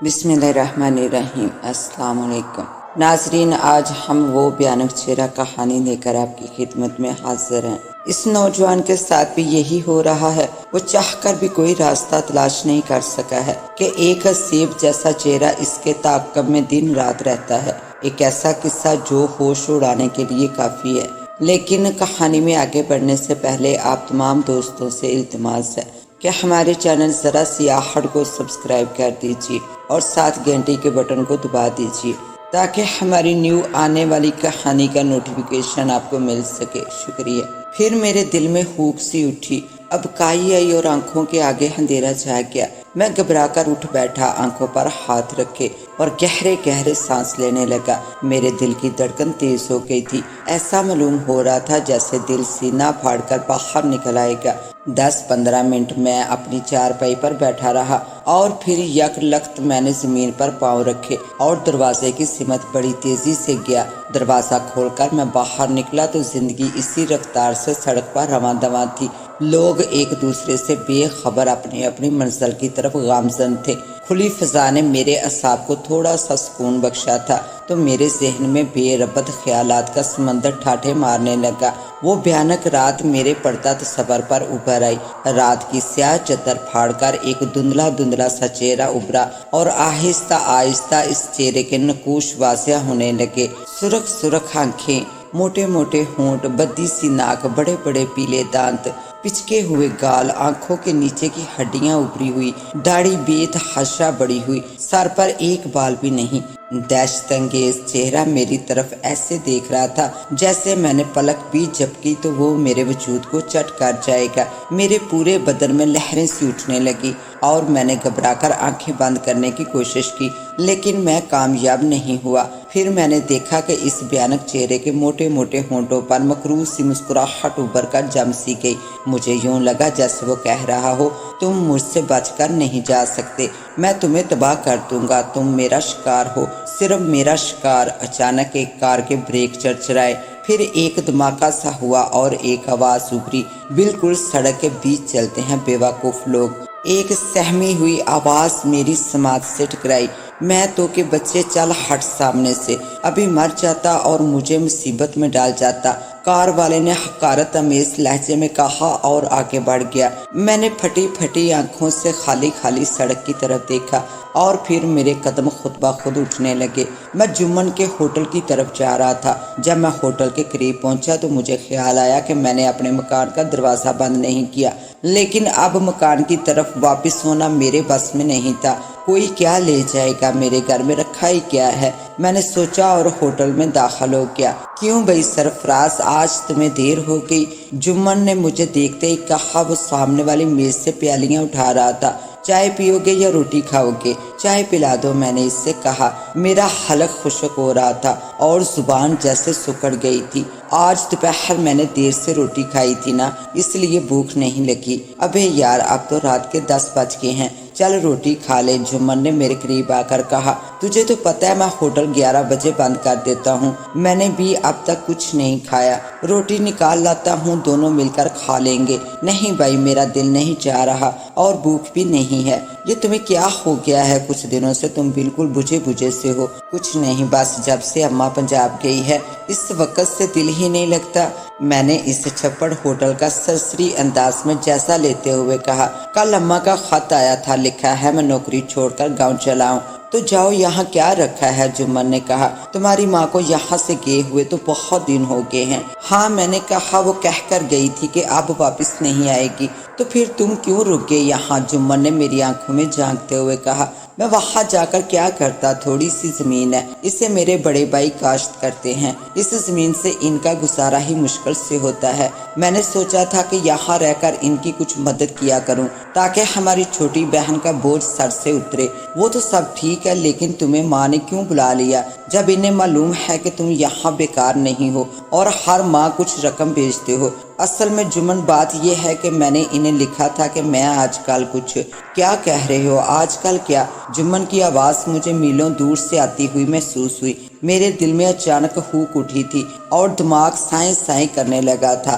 بسم اللہ الرحمن الرحیم۔ السلام علیکم ناظرین، آج ہم وہ بھیانک چہرہ کہانی لے کر آپ کی خدمت میں حاضر ہیں۔ اس نوجوان کے ساتھ بھی یہی ہو رہا ہے۔ وہ چاہ کر بھی کوئی راستہ تلاش نہیں کر سکا ہے کہ ایک سیب جیسا چہرہ اس کے تعاقب میں دن رات رہتا ہے۔ ایک ایسا قصہ جو ہوش اڑانے کے لیے کافی ہے۔ لیکن کہانی میں آگے بڑھنے سے پہلے آپ تمام دوستوں سے التماس ہے کہ ہمارے چینل ذرا سیاحت کو سبسکرائب کر دیجیے اور ساتھ گھنٹی کے بٹن کو دبا دیجیے تاکہ ہماری نیو آنے والی کہانی کا نوٹیفیکیشن آپ کو مل سکے۔ شکریہ۔ پھر میرے دل میں ہوک سی اٹھی، اب کائی آئی اور آنکھوں کے آگے اندھیرا چھا گیا۔ میں گھبرا کر اٹھ بیٹھا، آنکھوں پر ہاتھ رکھے اور گہرے گہرے سانس لینے لگا۔ میرے دل کی دھڑکن تیز ہو گئی تھی۔ ایسا معلوم ہو رہا تھا جیسے دل سینہ پھاڑ کر باہر نکل آئے گا۔ 10-15 منٹ میں اپنی چارپائی پر بیٹھا رہا اور پھر یک لخت میں نے زمین پر پاؤں رکھے اور دروازے کی سمت بڑی تیزی سے گیا۔ دروازہ کھول کر میں باہر نکلا تو زندگی اسی رفتار سے سڑک پر رواں دواں تھی۔ لوگ ایک دوسرے سے بے خبر اپنی اپنی منزل کی طرف گامزن تھے۔ کھلی فضا نے میرے اعصاب کو تھوڑا سا سکون بخشا تھا تو میرے ذہن میں بے ربط خیالات کا سمندر ٹھاٹھے مارنے لگا۔ وہ بھیانک رات میرے پڑتا تصور پر ابھر آئی۔ رات کی سیاہ چادر پھاڑ کر ایک دھندلا دھندلا سا چہرہ ابھرا اور آہستہ آہستہ اس چہرے کے نقوش واضح ہونے لگے۔ سرخ سرخ آنکھیں، موٹے موٹے ہونٹ، بدی سی ناک، بڑے بڑے پیلے دانت، پچکے ہوئے گال، آنکھوں کے نیچے کی ہڈیاں ابھری ہوئی، داڑھی بے تحاشا بڑی ہوئی، سر پر ایک بال بھی نہیں۔ دہشت انگیز چہرہ میری طرف ایسے دیکھ رہا تھا جیسے میں نے پلک بھی جھپکی تو وہ میرے وجود کو چٹ کر جائے گا۔ میرے پورے بدن میں لہریں سی اٹھنے لگی اور میں نے گھبرا کر آنکھیں بند کرنے کی کوشش کی، لیکن میں کامیاب نہیں ہوا۔ پھر میں نے دیکھا کہ اس بھیانک چہرے کے موٹے موٹے ہونٹوں پر مکروہ سی مسکراہٹ ابھر کر جم سی گئی۔ مجھے یوں لگا جیسے وہ کہہ رہا ہو، تم مجھ سے بچ کر نہیں جا سکتے، میں تمہیں تباہ کر دوں گا، تم میرا شکار ہو، صرف میرا شکار۔ اچانک ایک کار کے بریک چرچرائے، پھر ایک دھماکہ سا ہوا اور ایک آواز ابھری، بالکل سڑک کے بیچ چلتے ہیں بیوقوف لوگ۔ ایک سہمی ہوئی آواز میری سماعت سے ٹکرائی، میں تو کہ بچے چل ہٹ سامنے سے، ابھی مر جاتا اور مجھے مصیبت میں ڈال جاتا، کار والے نے حقارت آمیز لہجے میں کہا اور آگے بڑھ گیا۔ میں نے پھٹی پھٹی آنکھوں سے خالی خالی سڑک کی طرف دیکھا اور پھر میرے قدم خود بخود اٹھنے لگے۔ میں جمن کے ہوٹل کی طرف جا رہا تھا۔ جب میں ہوٹل کے قریب پہنچا تو مجھے خیال آیا کہ میں نے اپنے مکان کا دروازہ بند نہیں کیا، لیکن اب مکان کی طرف واپس ہونا میرے بس میں نہیں تھا۔ کوئی کیا لے جائے گا، میرے گھر میں رکھا ہی کیا ہے، میں نے سوچا اور ہوٹل میں داخل ہو گیا۔ کیوں بھائی سرفراز، آج تمہیں دیر ہو گئی، جمن نے مجھے دیکھتے ہی کہا۔ وہ سامنے والی میز سے پیالیاں اٹھا رہا تھا۔ چائے پیو گے یا روٹی کھاؤ گے؟ چائے پلا دو، میں نے اس سے کہا۔ میرا حلق خشک ہو رہا تھا اور زبان جیسے سکڑ گئی تھی۔ آج دوپہر میں نے دیر سے روٹی کھائی تھی نا، اس لیے بھوک نہیں لگی۔ ابے یار، اب تو رات کے 10 بج گئے ہیں، چل روٹی کھا لے، جمن نے میرے قریب آ کر کہا۔ تجھے تو پتہ ہے میں ہوٹل 11 بجے بند کر دیتا ہوں، میں نے بھی اب تک کچھ نہیں کھایا، روٹی نکال لاتا ہوں، دونوں مل کر کھا لیں گے۔ نہیں بھائی، میرا دل نہیں چاہ رہا اور بھوک بھی نہیں ہے۔ یہ تمہیں کیا ہو گیا ہے؟ کچھ دنوں سے تم بالکل بجھے بجھے سے ہو۔ کچھ نہیں، بس جب سے اماں پنجاب گئی ہے اس وقت سے دل ہی نہیں لگتا، میں نے اس چھپڑ ہوٹل کا سرسری انداز میں جیسا لیتے ہوئے کہا۔ کل اماں کا خط آیا تھا، لکھا ہے میں نوکری چھوڑ کر گاؤں چلا ہوں۔ تو جاؤ، یہاں کیا رکھا ہے؟ جمن نے کہا۔ تمہاری ماں کو یہاں سے گئے ہوئے تو بہت دن ہو گئے ہیں۔ ہاں، میں نے کہا، وہ کہہ کر گئی تھی کہ اب واپس نہیں آئے گی۔ تو پھر تم کیوں رک گئے یہاں؟ جمن نے میری آنکھوں میں جھانکتے ہوئے کہا۔ میں وہاں جا کر کیا کرتا، تھوڑی سی زمین ہے، اسے میرے بڑے بھائی کاشت کرتے ہیں، اس زمین سے ان کا گزارا ہی مشکل سے ہوتا ہے۔ میں نے سوچا تھا کہ یہاں رہ کر ان کی کچھ مدد کیا کروں تاکہ ہماری چھوٹی بہن کا بوجھ سر سے اترے۔ وہ تو سب ٹھیک ہے، لیکن تمہیں ماں نے کیوں بلا لیا جب انہیں معلوم ہے کہ تم یہاں بیکار نہیں ہو اور ہر ماہ کچھ رقم بھیجتے ہو؟ اصل میں جمن بات یہ ہے کہ میں نے انہیں لکھا تھا کہ میں آج کل کچھ… کیا کہہ رہے ہو؟ آج کل کیا؟ جمن کی آواز مجھے میلوں دور سے آتی ہوئی محسوس ہوئی۔ میرے دل میں اچانک ہوک اٹھی تھی اور دماغ سائیں سائیں کرنے لگا تھا۔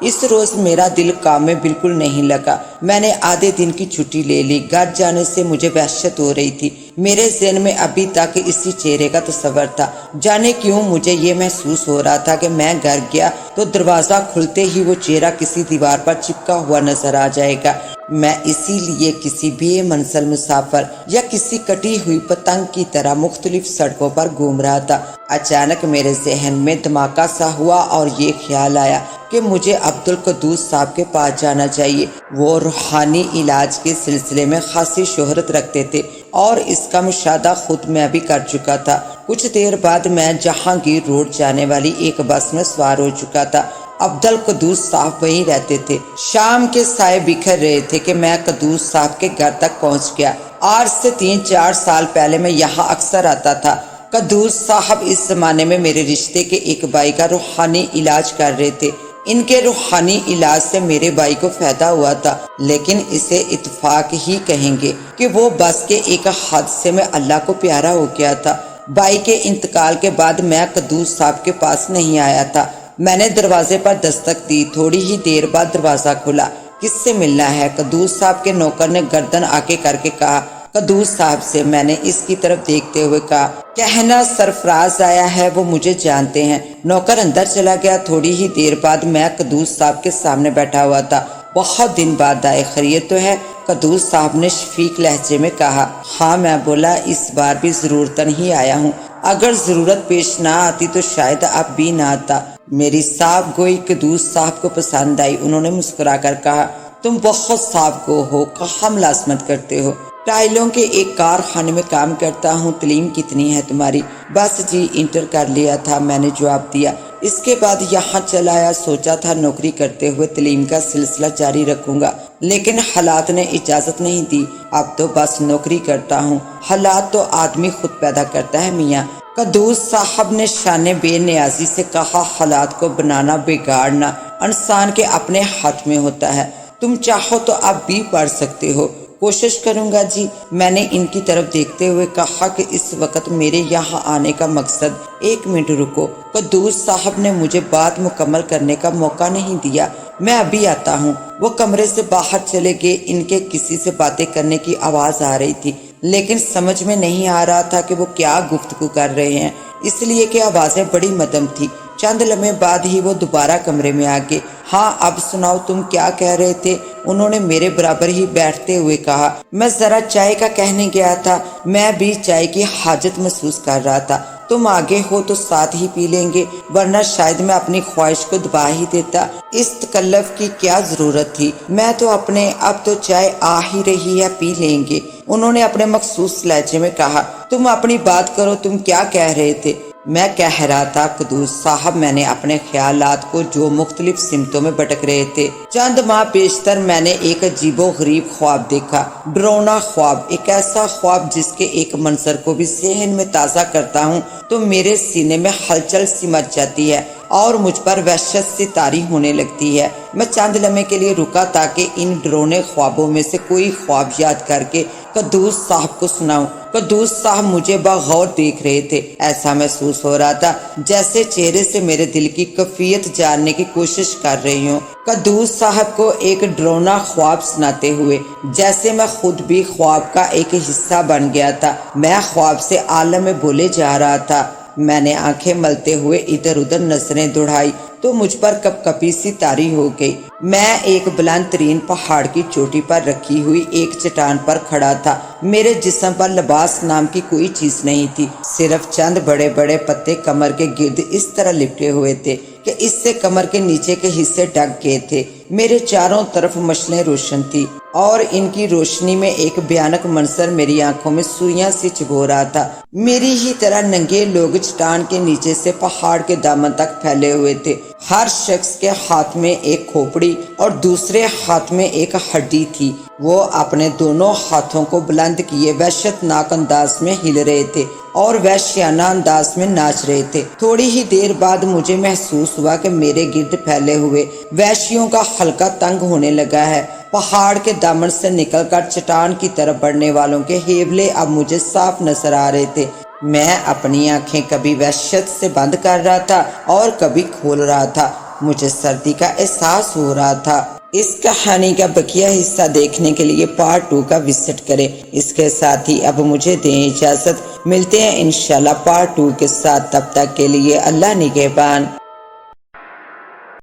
اس روز میرا دل کام میں بالکل نہیں لگا۔ میں نے آدھے دن کی چھٹی لے لی۔ گھر جانے سے مجھے وحشت ہو رہی تھی۔ میرے ذہن میں ابھی تک اسی چہرے کا تصور تھا۔ جانے کیوں مجھے یہ محسوس ہو رہا تھا کہ میں گھر گیا تو دروازہ کھلتے ہی وہ چہرہ کسی دیوار پر چپکا ہوا نظر آ جائے گا۔ میں اسی لیے کسی بے منزل مسافر یا کسی کٹی ہوئی پتنگ کی طرح مختلف سڑکوں پر گھوم رہا تھا۔ اچانک میرے ذہن میں دھماکہ سا ہوا اور یہ خیال آیا کہ مجھے عبدالقدوس صاحب کے پاس جانا چاہیے۔ وہ روحانی علاج کے سلسلے میں خاصی شہرت رکھتے تھے اور اس کا مشاہدہ خود میں بھی کر چکا تھا۔ کچھ دیر بعد میں جہانگیر روڈ جانے والی ایک بس میں سوار ہو چکا تھا۔ عبدالقدوس صاحب وہیں رہتے تھے۔ شام کے سائے بکھر رہے تھے کہ میں قدوس صاحب کے گھر تک پہنچ گیا۔ آج سے 3-4 سال پہلے میں یہاں اکثر آتا تھا۔ قدوس صاحب اس زمانے میں میرے رشتے کے ایک بھائی کا روحانی علاج کر رہے تھے۔ ان کے روحانی علاج سے میرے بھائی کو فائدہ ہوا تھا، لیکن اسے اتفاق ہی کہیں گے کہ وہ بس کے ایک حادثے میں اللہ کو پیارا ہو گیا تھا۔ بھائی کے انتقال کے بعد میں قدوس صاحب کے پاس نہیں آیا تھا۔ میں نے دروازے پر دستک دی۔ تھوڑی ہی دیر بعد دروازہ کھلا۔ کس سے ملنا ہے؟ قدوس صاحب کے نوکر نے گردن آگے کر کے کہا۔ قدوس صاحب سے، میں نے اس کی طرف دیکھتے ہوئے کہا۔ کہنا سرفراز آیا ہے، وہ مجھے جانتے ہیں۔ نوکر اندر چلا گیا۔ تھوڑی ہی دیر بعد میں قدوس صاحب کے سامنے بیٹھا ہوا تھا۔ بہت دن بعد آئے، خیریت تو ہے؟ قدوس صاحب نے شفیق لہجے میں کہا۔ ہاں، میں بولا، اس بار بھی ضرورتاً ہی آیا ہوں۔ اگر ضرورت پیش نہ آتی تو شاید اب بھی نہ آتا۔ میری صاحب گوئی قدوس صاحب کو پسند آئی۔ انہوں نے مسکرا کر کہا، تم بہت صاحب گو ہو، کہاں ملازمت کرتے ہو؟ ٹائلوں کے ایک کارخانے میں کام کرتا ہوں۔ تعلیم کتنی ہے تمہاری؟ بس جی، انٹر کر لیا تھا، میں نے جواب دیا۔ اس کے بعد یہاں چلا آیا۔ سوچا تھا نوکری کرتے ہوئے تعلیم کا سلسلہ جاری رکھوں گا، لیکن حالات نے اجازت نہیں دی۔ اب تو بس نوکری کرتا ہوں۔ حالات تو آدمی خود پیدا کرتا ہے میاں۔ قدوس صاحب نے شان بے نیازی سے کہا، حالات کو بنانا بگاڑنا انسان کے اپنے ہاتھ میں ہوتا ہے۔ تم چاہو تو اب بھی پڑھ سکتے ہو۔ کوشش کروں گا جی، میں نے ان کی طرف دیکھتے ہوئے کہا کہ اس وقت میرے یہاں آنے کا مقصد۔ 1 منٹ رکو۔ قدوس صاحب نے مجھے بات مکمل کرنے کا موقع نہیں دیا۔ میں ابھی آتا ہوں۔ وہ کمرے سے باہر چلے گئے۔ ان کے کسی سے باتیں کرنے کی آواز آ رہی تھی، لیکن سمجھ میں نہیں آ رہا تھا کہ وہ کیا گفتگو کر رہے ہیں، اس لیے کہ آوازیں بڑی مدھم تھی۔ چند لمحے بعد ہی وہ دوبارہ کمرے میں آ گئے۔ ہاں، اب سناؤ، تم کیا کہہ رہے تھے؟ انہوں نے میرے برابر ہی بیٹھتے ہوئے کہا۔ میں ذرا چائے کا کہنے گیا تھا۔ میں بھی چائے کی حاجت محسوس کر رہا تھا۔ تم آگے ہو تو ساتھ ہی پی لیں گے، ورنہ شاید میں اپنی خواہش کو دبا ہی دیتا۔ اس تکلف کی کیا ضرورت تھی؟ میں تو اب تو چائے آ ہی رہی ہے، پی لیں گے، انہوں نے اپنے مخصوص لہجے میں کہا۔ تم اپنی بات کرو، تم کیا کہہ رہے تھے؟ میں کہہ رہا تھا قدوس صاحب، میں نے اپنے خیالات کو جو مختلف سمتوں میں بھٹک رہے تھے۔ چند ماہ پیشتر میں نے ایک عجیب و غریب خواب دیکھا، ڈرونا خواب، ایک ایسا خواب جس کے ایک منظر کو بھی ذہن میں تازہ کرتا ہوں تو میرے سینے میں ہلچل سی مچ جاتی ہے اور مجھ پر وحشت سے طاری ہونے لگتی ہے۔ میں چند لمحے کے لیے رکا تاکہ ان ڈرونے خوابوں میں سے کوئی خواب یاد کر کے قدوس صاحب کو سناؤں۔ قدوس صاحب مجھے بغور دیکھ رہے تھے۔ ایسا محسوس ہو رہا تھا جیسے چہرے سے میرے دل کی کیفیت جاننے کی کوشش کر رہی ہوں۔ قدوس صاحب کو ایک ڈرونا خواب سناتے ہوئے جیسے میں خود بھی خواب کا ایک حصہ بن گیا تھا۔ میں خواب سے عالم میں بولے جا رہا تھا۔ میں نے آنکھیں ملتے ہوئے ادھر ادھر نظریں دوڑائی تو مجھ پر کپ کپی سی طاری ہو گئی۔ میں ایک بلند ترین پہاڑ کی چوٹی پر رکھی ہوئی ایک چٹان پر کھڑا تھا۔ میرے جسم پر لباس نام کی کوئی چیز نہیں تھی، صرف چند بڑے بڑے پتے کمر کے گرد اس طرح لپٹے ہوئے تھے کہ اس سے کمر کے نیچے کے حصے ڈھک گئے تھے۔ میرے چاروں طرف مشلیں روشن تھی اور ان کی روشنی میں ایک بھیانک منظر میری آنکھوں میں سوئیاں سے چبھو رہا تھا۔ میری ہی طرح ننگے لوگ چٹان کے نیچے سے پہاڑ کے دامن تک پھیلے ہوئے تھے۔ ہر شخص کے ہاتھ میں ایک کھوپڑی اور دوسرے ہاتھ میں ایک ہڈی تھی۔ وہ اپنے دونوں ہاتھوں کو بلند کیے وحشت ناک انداز میں ہل رہے تھے اور وحشیانہ انداز میں ناچ رہے تھے۔ تھوڑی ہی دیر بعد مجھے محسوس ہوا کہ میرے گرد پھیلے ہوئے وحشیوں کا حلقہ تنگ ہونے لگا ہے۔ پہاڑ کے دامن سے نکل کر چٹان کی طرف بڑھنے والوں کے ہیبلے اب مجھے صاف نظر آ رہے تھے۔ میں اپنی آنکھیں کبھی وحشت سے بند کر رہا تھا اور کبھی کھول رہا تھا۔ مجھے سردی کا احساس ہو رہا تھا۔ اس کہانی کا بقیہ حصہ دیکھنے کے لیے پارٹ 2 کا وزٹ کریں۔ اس کے ساتھ ہی اب مجھے دیں اجازت، ملتے ہیں انشاءاللہ پارٹ 2 کے ساتھ، تب تک کے لیے اللہ نگہبان۔